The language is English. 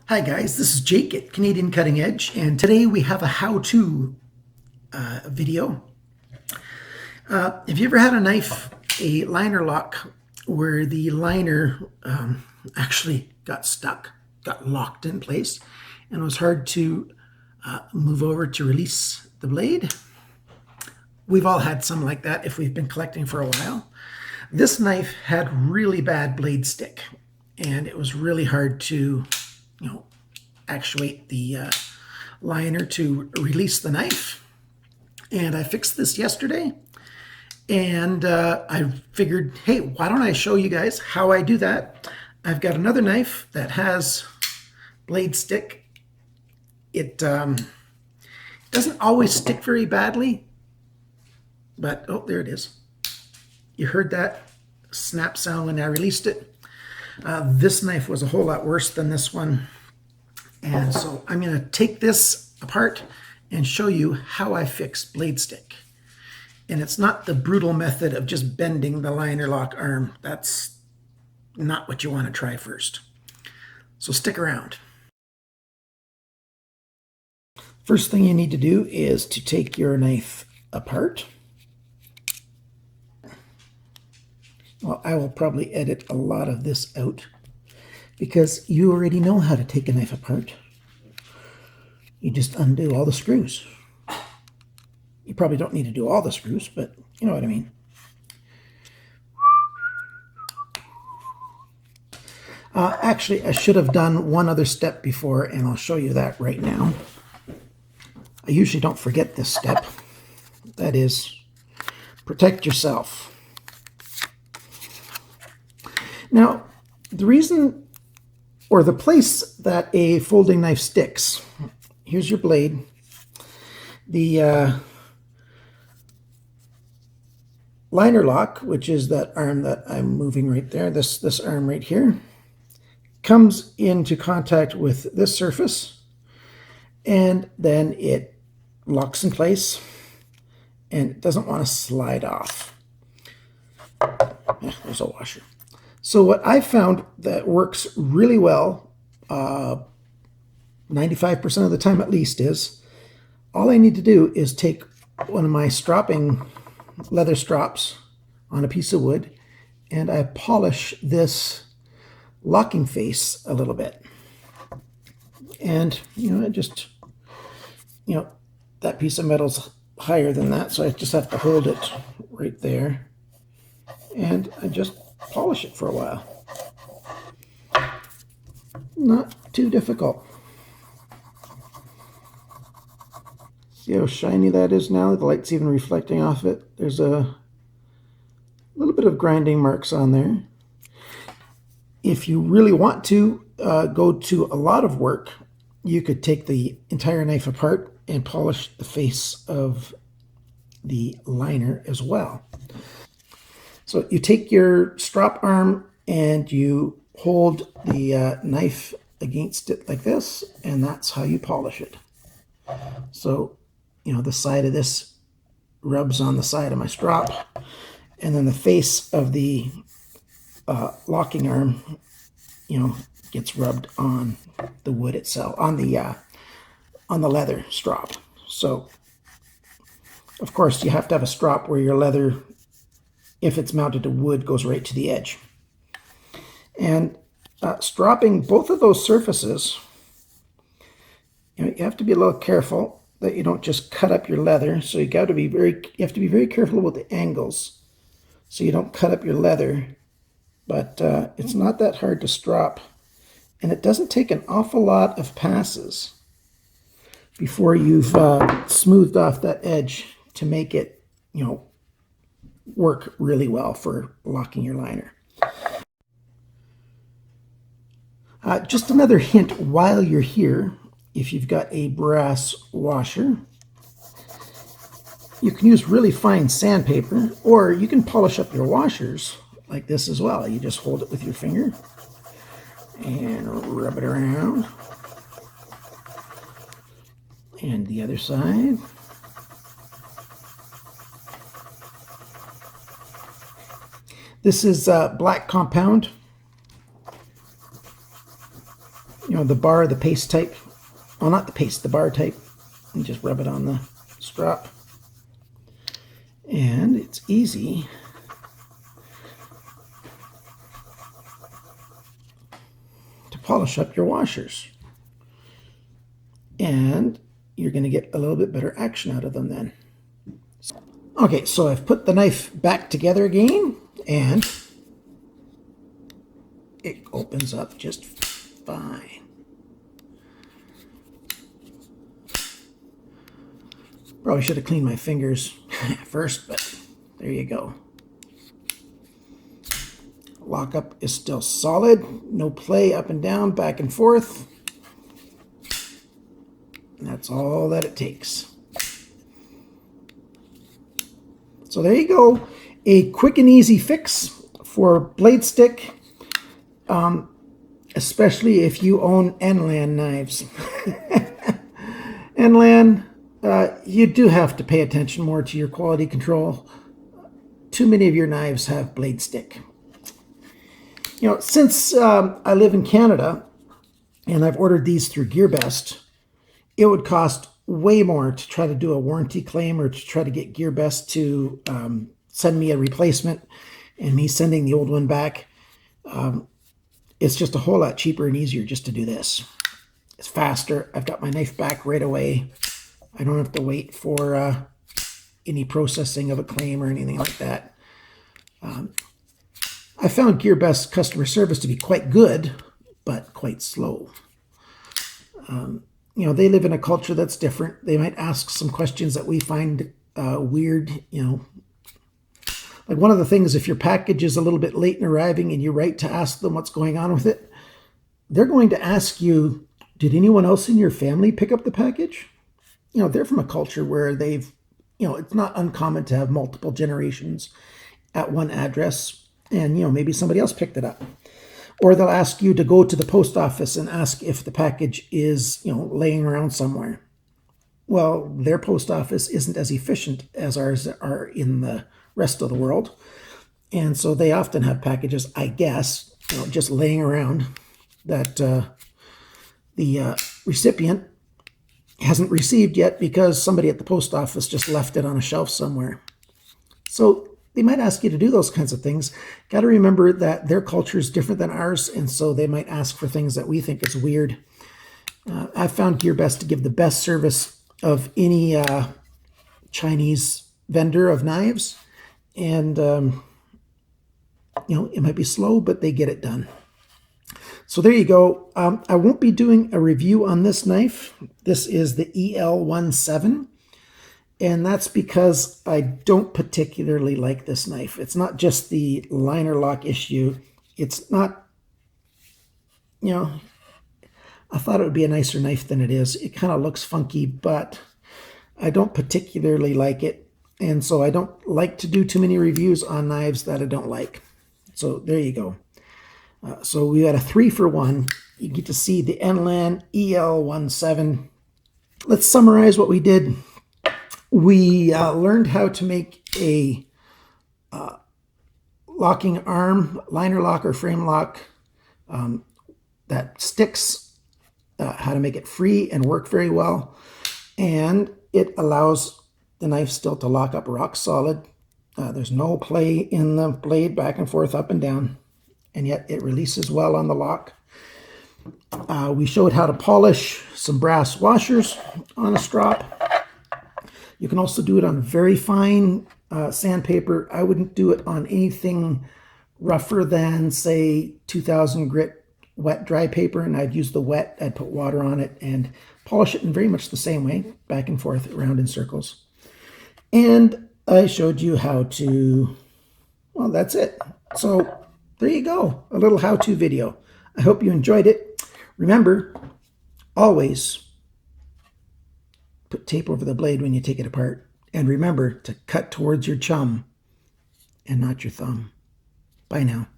Hi guys, this is Jake at Canadian Cutting Edge, and today we have a how-to video. Have you ever had a knife, a liner lock, where the liner actually got stuck, got locked in place, and it was hard to move over to release the blade? We've all had some like that if we've been collecting for a while. This knife had really bad blade stick, and it was really hard to, actuate the liner to release the knife. And I fixed this yesterday, and I figured, hey, why don't I show you guys how I do that? I've got another knife that has blade stick. It doesn't always stick very badly, but oh, there it is. You heard that snap sound when I released it. This knife was a whole lot worse than this one. And so I'm going to take this apart and show you how I fix blade stick. And it's not the brutal method of just bending the liner lock arm. That's not what you want to try first. So stick around. First thing you need to do is to take your knife apart. Well, I will probably edit a lot of this out, because you already know how to take a knife apart. You just undo all the screws. You probably don't need to do all the screws, but you know what I mean. Actually, I should have done one other step before, and I'll show you that right now. I usually don't forget this step. That is, protect yourself. Now, the reason or the place that a folding knife sticks, here's your blade. The liner lock, which is that arm that I'm moving right there, this arm right here, comes into contact with this surface, and then it locks in place, and it doesn't want to slide off. There's a washer. So what I found that works really well, 95% of the time at least, is all I need to do is take one of my stropping leather strops on a piece of wood, and I polish this locking face a little bit. And, I just, that piece of metal's higher than that, so I just have to hold it right there. And I just polish it for a while. Not too difficult. See how shiny that is now? The light's even reflecting off it. There's a little bit of grinding marks on there. If you really want to go to a lot of work, you could take the entire knife apart and polish the face of the liner as well. So you take your strop arm and you hold the knife against it like this, and that's how you polish it. So, the side of this rubs on the side of my strop, and then the face of the locking arm, gets rubbed on the wood itself, on the leather strop. So, of course, you have to have a strop where your leather, if it's mounted to wood, goes right to the edge. And stropping both of those surfaces, you have to be a little careful that you don't just cut up your leather. So you have to be very careful with the angles, so you don't cut up your leather. But it's not that hard to strop, and it doesn't take an awful lot of passes before you've smoothed off that edge to make it, work really well for locking your liner. Just another hint while you're here, if you've got a brass washer, you can use really fine sandpaper, or you can polish up your washers like this as well. You just hold it with your finger and rub it around. And the other side. This is black compound. the bar, the paste type. Well, not the paste, the bar type. And just rub it on the strap. And it's easy to polish up your washers. And you're going to get a little bit better action out of them then. Okay, so I've put the knife back together again, and it opens up just fine. Probably should have cleaned my fingers first, but there you go. Lockup is still solid. No play up and down, back and forth. And that's all that it takes. So there you go. A quick and easy fix for blade stick, especially if you own NLAN knives. NLAN, you do have to pay attention more to your quality control. Too many of your knives have blade stick. Since I live in Canada and I've ordered these through GearBest, it would cost way more to try to do a warranty claim or to try to get GearBest to send me a replacement and me sending the old one back. It's just a whole lot cheaper and easier just to do this. It's faster. I've got my knife back right away. I don't have to wait for any processing of a claim or anything like that. I found GearBest customer service to be quite good, but quite slow. They live in a culture that's different. They might ask some questions that we find weird. Like one of the things, if your package is a little bit late in arriving and you write to ask them what's going on with it, they're going to ask you, did anyone else in your family pick up the package? They're from a culture where they've, it's not uncommon to have multiple generations at one address, and, maybe somebody else picked it up. Or they'll ask you to go to the post office and ask if the package is, laying around somewhere. Well, their post office isn't as efficient as ours are in the rest of the world. And so they often have packages, I guess, just laying around that the recipient hasn't received yet because somebody at the post office just left it on a shelf somewhere. So they might ask you to do those kinds of things. Got to remember that their culture is different than ours, and so they might ask for things that we think is weird. I've found GearBest to give the best service of any Chinese vendor of knives, and it might be slow, but they get it done. So there you go. I won't be doing a review on this knife. This is the EL17. And that's because I don't particularly like this knife. It's not just the liner lock issue. It's not, I thought it would be a nicer knife than it is. It kind of looks funky, but I don't particularly like it. And so I don't like to do too many reviews on knives that I don't like. So there you go. So we got a 3-for-1. You get to see the NLAN EL17. Let's summarize what we did. We learned how to make a locking arm, liner lock or frame lock that sticks, how to make it free and work very well. And it allows the knife still to lock up rock solid. There's no play in the blade back and forth, up and down, and yet it releases well on the lock. We showed how to polish some brass washers on a strop. You can also do it on very fine sandpaper. I wouldn't do it on anything rougher than, say, 2000 grit wet dry paper, and I'd use the wet, I'd put water on it and polish it in very much the same way, back and forth, around in circles. And I showed you how to, well, that's it. So there you go, a little how-to video. I hope you enjoyed it. Remember, always put tape over the blade when you take it apart. And remember to cut towards your chum and not your thumb. Bye now.